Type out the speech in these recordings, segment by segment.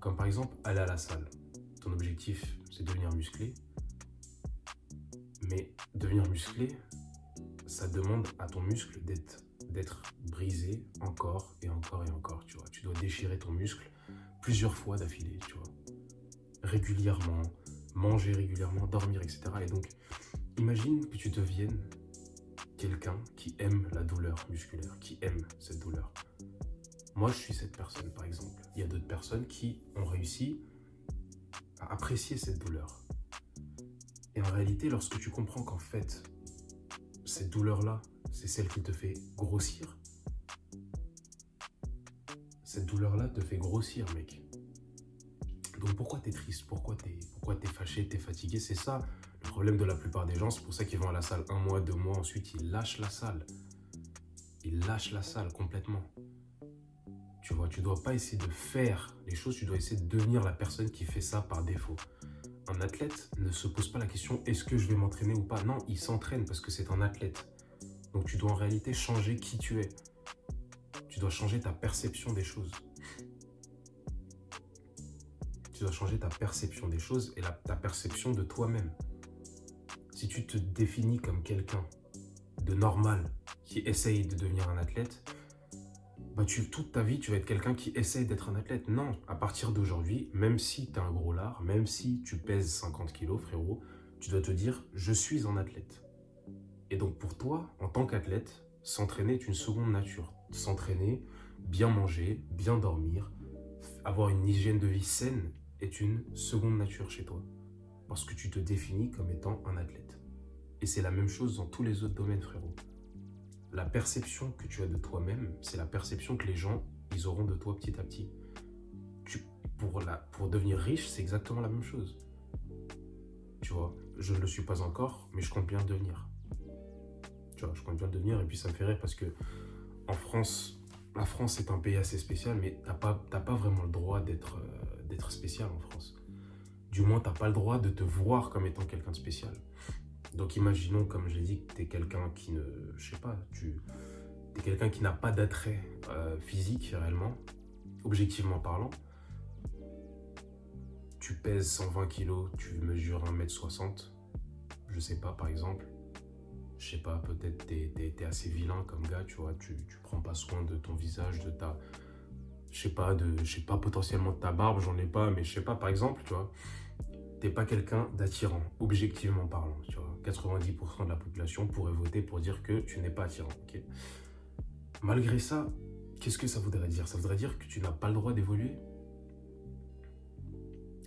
comme par exemple aller à la salle. Ton objectif, c'est devenir musclé. Mais devenir musclé, ça demande à ton muscle d'être brisé encore et encore et encore, tu vois. Tu dois déchirer ton muscle plusieurs fois d'affilée, tu vois. Régulièrement, manger régulièrement, dormir, etc. Et donc, imagine que tu deviennes quelqu'un qui aime la douleur musculaire, qui aime cette douleur. Moi, je suis cette personne, par exemple. Il y a d'autres personnes qui ont réussi à apprécier cette douleur. Et en réalité, lorsque tu comprends qu'en fait, cette douleur-là, c'est celle qui te fait grossir, cette douleur-là te fait grossir, mec. Donc pourquoi t'es triste? Pourquoi t'es fâché, t'es fatigué? C'est ça le problème de la plupart des gens. C'est pour ça qu'ils vont à la salle 1 mois, 2 mois, ensuite ils lâchent la salle. Ils lâchent la salle complètement. Tu vois, tu dois pas essayer de faire les choses, tu dois essayer de devenir la personne qui fait ça par défaut. Un athlète ne se pose pas la question est-ce que je vais m'entraîner ou pas? Non, il s'entraîne parce que c'est un athlète. Donc tu dois en réalité changer qui tu es. Tu dois changer ta perception des choses. Tu dois changer ta perception des choses et ta perception de toi-même. Si tu te définis comme quelqu'un de normal qui essaye de devenir un athlète, bah toute ta vie, tu vas être quelqu'un qui essaye d'être un athlète. Non, à partir d'aujourd'hui, même si tu as un gros lard, même si tu pèses 50 kilos, frérot, tu dois te dire « je suis un athlète ». Et donc pour toi, en tant qu'athlète, s'entraîner est une seconde nature. S'entraîner, bien manger, bien dormir, avoir une hygiène de vie saine est une seconde nature chez toi. Parce que tu te définis comme étant un athlète. Et c'est la même chose dans tous les autres domaines, frérot. La perception que tu as de toi-même, c'est la perception que les gens, ils auront de toi petit à petit. Pour devenir riche, c'est exactement la même chose. Tu vois, je ne le suis pas encore, mais je compte bien le devenir. Tu vois, je compte bien le devenir et puis ça me fait rire parce que en France, la France est un pays assez spécial, mais t'as pas vraiment le droit d'être spécial en France. Du moins, t'as pas le droit de te voir comme étant quelqu'un de spécial. Donc imaginons, comme je l'ai dit, que t'es quelqu'un qui ne... Je sais pas, t'es quelqu'un qui n'a pas d'attrait physique réellement, objectivement parlant. Tu pèses 120 kilos, tu mesures 1m60, je sais pas, par exemple. Je sais pas, peut-être t'es assez vilain comme gars, tu vois, tu prends pas soin de ton visage, de ta... Je sais pas, potentiellement de ta barbe, j'en ai pas, mais je sais pas, par exemple, tu vois, t'es pas quelqu'un d'attirant, objectivement parlant, tu vois. 90% de la population pourrait voter pour dire que tu n'es pas attirant, ok? Malgré ça, qu'est-ce que ça voudrait dire? Ça voudrait dire que tu n'as pas le droit d'évoluer?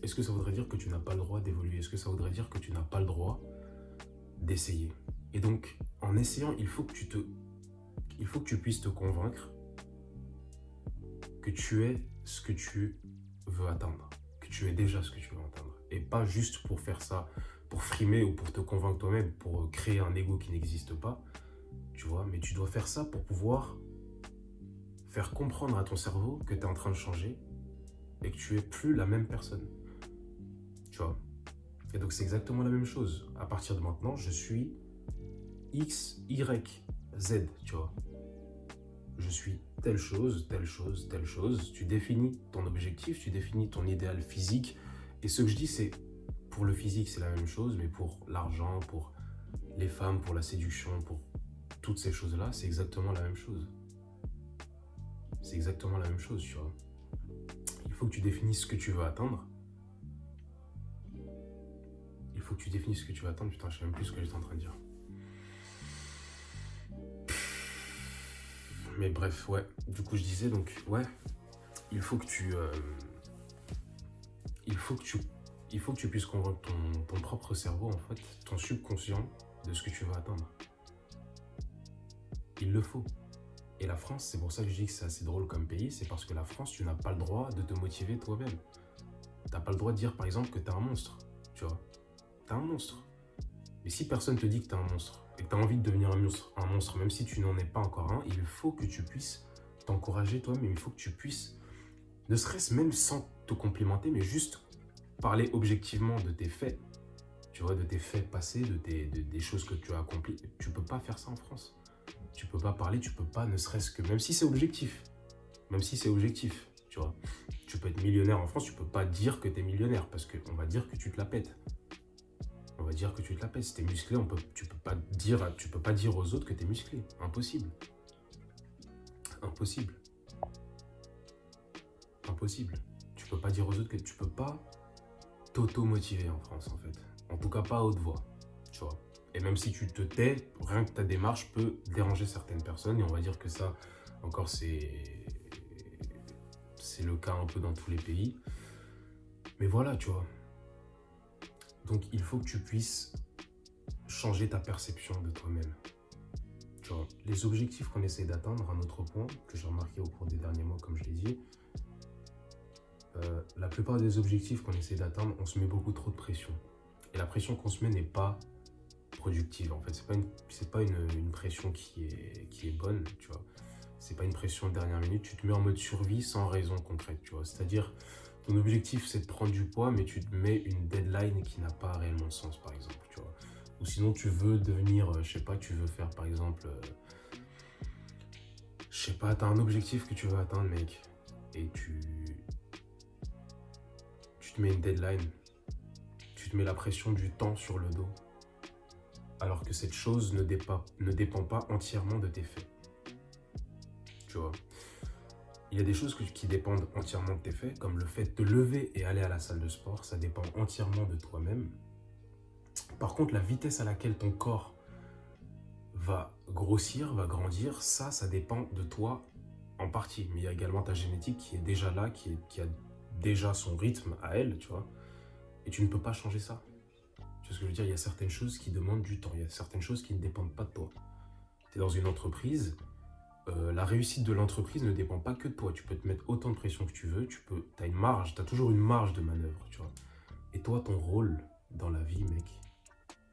Est-ce que ça voudrait dire que tu n'as pas le droit d'évoluer? Est-ce que ça voudrait dire que tu n'as pas le droit d'essayer? Et donc, en essayant, il faut que tu puisses te convaincre que tu es ce que tu veux atteindre, que tu es déjà ce que tu veux atteindre. Et pas juste pour faire ça, pour frimer ou pour te convaincre toi-même, pour créer un ego qui n'existe pas, tu vois, mais tu dois faire ça pour pouvoir faire comprendre à ton cerveau que tu es en train de changer et que tu es plus la même personne, tu vois. Et donc c'est exactement la même chose. À partir de maintenant, je suis X, Y, Z, tu vois. Je suis telle chose, telle chose, telle chose. Tu définis ton objectif, tu définis ton idéal physique. Et ce que je dis, c'est pour le physique, c'est la même chose, mais pour l'argent, pour les femmes, pour la séduction, pour toutes ces choses-là, c'est exactement la même chose. C'est exactement la même chose, tu vois. Il faut que tu définisses ce que tu veux atteindre. Il faut que tu définisses ce que tu veux atteindre. Putain, je sais même plus ce que j'étais en train de dire. Mais bref, ouais. Du coup, je disais donc, ouais, il faut que tu puisses convaincre ton propre cerveau, en fait, ton subconscient, de ce que tu veux atteindre. Il le faut. Et la France, c'est pour ça que je dis que c'est assez drôle comme pays, c'est parce que la France, tu n'as pas le droit de te motiver toi-même. T'as pas le droit de dire, par exemple, que t'es un monstre, tu vois. T'es un monstre. Mais si personne te dit que t'es un monstre, et que t'as envie de devenir un monstre, même si tu n'en es pas encore un, il faut que tu puisses t'encourager toi-même, il faut que tu puisses, ne serait-ce même sans te complimenter, mais juste parler objectivement de tes faits, tu vois, de tes faits passés, des choses que tu as accomplies. Tu peux pas faire ça en France. Tu peux pas parler, tu peux pas, ne serait-ce que, même si c'est objectif, tu vois. Tu peux être millionnaire en France, tu peux pas dire que tu es millionnaire parce qu'on va dire que tu te la pètes. On va dire que tu te la pètes. Si tu es musclé, tu peux pas dire aux autres que tu es musclé. Impossible. Impossible. Impossible. Tu peux pas dire aux autres que tu peux pas t'auto-motiver en France, en fait. En tout cas, pas à haute voix, tu vois. Et même si tu te tais, rien que ta démarche peut déranger certaines personnes. Et on va dire que ça, encore, c'est le cas un peu dans tous les pays. Mais voilà, tu vois. Donc, il faut que tu puisses changer ta perception de toi-même. Tu vois, les objectifs qu'on essaie d'atteindre, un autre point que j'ai remarqué au cours des derniers mois, comme je l'ai dit, la plupart des objectifs qu'on essaie d'atteindre, on se met beaucoup trop de pression. Et la pression qu'on se met n'est pas productive. En fait, c'est pas une pression qui est bonne, tu vois. C'est pas une pression de dernière minute. Tu te mets en mode survie sans raison concrète, tu vois. C'est-à-dire, ton objectif, c'est de prendre du poids, mais tu te mets une deadline qui n'a pas réellement de sens, par exemple, tu vois. Ou sinon, tu veux devenir, je sais pas, tu veux faire, par exemple, je sais pas, t'as un objectif que tu veux atteindre, mec, et tu te mets une deadline, tu te mets la pression du temps sur le dos, alors que cette chose ne dépend pas entièrement de tes faits. Tu vois, il y a des choses qui dépendent entièrement de tes faits, comme le fait de te lever et aller à la salle de sport, ça dépend entièrement de toi-même. Par contre, la vitesse à laquelle ton corps va grossir, va grandir, ça dépend de toi en partie. Mais il y a également ta génétique qui est déjà là, qui a déjà son rythme à elle, tu vois. Et tu ne peux pas changer ça. Tu vois ce que je veux dire? Il y a certaines choses qui demandent du temps, il y a certaines choses qui ne dépendent pas de toi. Tu es dans une entreprise, la réussite de l'entreprise ne dépend pas que de toi. Tu peux te mettre autant de pression que tu veux, tu as une marge, tu as toujours une marge de manœuvre, tu vois. Et toi, ton rôle dans la vie, mec,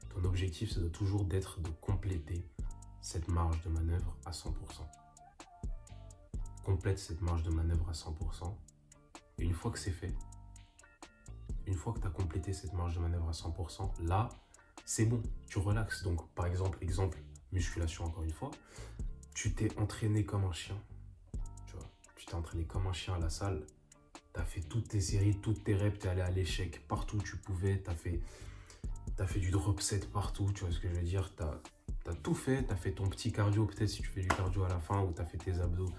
ton objectif, ça doit toujours d'être de compléter cette marge de manœuvre à 100%. Complète cette marge de manœuvre à 100%. Et une fois que c'est fait, une fois que tu as complété cette marge de manœuvre à 100%, là, c'est bon, tu relaxes. Donc, par exemple, musculation encore une fois, tu t'es entraîné comme un chien, tu vois. Tu t'es entraîné comme un chien à la salle, tu as fait toutes tes séries, toutes tes reps, tu es allé à l'échec partout où tu pouvais, tu as fait du drop set partout, tu vois ce que je veux dire. Tu as tout fait, tu as fait ton petit cardio, peut-être si tu fais du cardio à la fin, ou tu as fait tes abdos,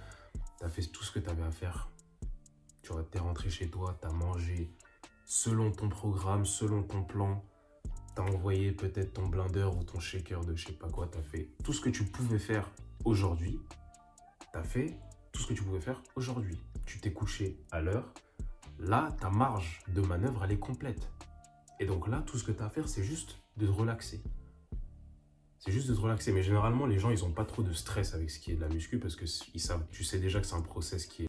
tu as fait tout ce que tu avais à faire. Tu vois, tu es rentré chez toi, tu as mangé selon ton programme, selon ton plan, tu as envoyé peut-être ton blender ou ton shaker de je sais pas quoi, tu as fait tout ce que tu pouvais faire aujourd'hui, tu as fait tout ce que tu pouvais faire aujourd'hui. Tu t'es couché à l'heure, là, ta marge de manœuvre, elle est complète. Et donc là, tout ce que tu as à faire, c'est juste de te relaxer. C'est juste de te relaxer. Mais généralement, les gens, ils n'ont pas trop de stress avec ce qui est de la muscu parce que ils savent, tu sais déjà que c'est un process qui est